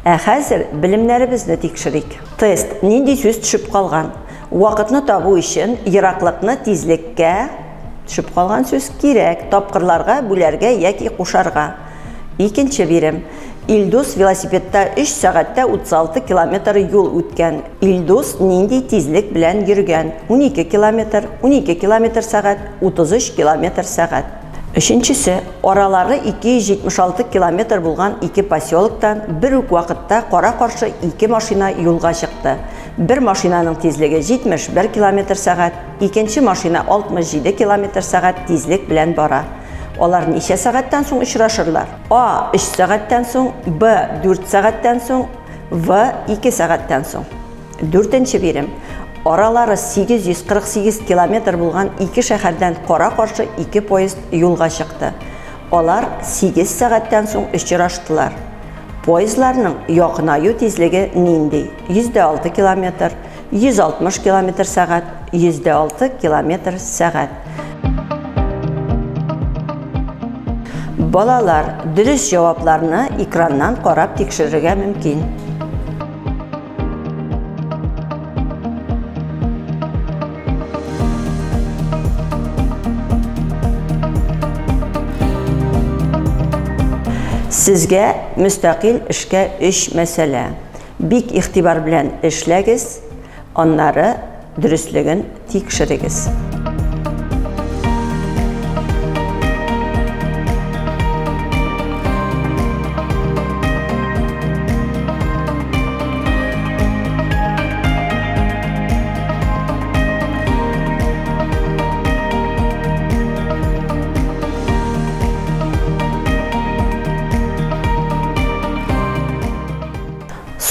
Хәзер белемнәребезне тикшерик. Тест нинди сүз төшеп калган? Вакытны табу өчен ераклыкны тизлеккә төшеп калган сүз кирәк. Тапкырларга бүләргә яки кушарга. Икенче бирем. Илдус велосипедта 3 сәгатьтә 36 километр юл үткән. Илдус нинди тизлек белән йөргән? 12 километр сәгать, 33 километр сәгать. Өченчесе, аралары 276 километр булган 2 поселоктан бер үк вакытта кара-каршы 2 машина юлга чыкты. Бер машинаның тизлеге 71 километр сәгать, икенче машина 67 километр сәгать тизлек белән бара. Алар ничә сәгатьтән соң очрашырлар? А 3 сәгатьтән соң, Б 4 сәгатьтән соң, В 2 сәгатьтән соң. Дүртенче бирем. Аралары 848 километр булган 2 шәһәрдән кара-каршы 2 поезд юлга чыкты. Алар 8 сәгатьтән соң очраштылар. Поездларның якынаю тизлеге нинди? 106 километр, 160 километр сәгать, 106 километр сәгать. Балалар дөрес җавапларны экраннан карап тикшерергә мөмкин. Сезгә мөстәкыйль эшкә 3 мәсьәлә. Бик игътибар белән эшләгез, аннары дөрестлеген тикшерегез.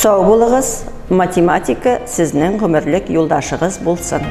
Сау булыгыз, математика сезнең гомерлек юлдашыгыз булсын.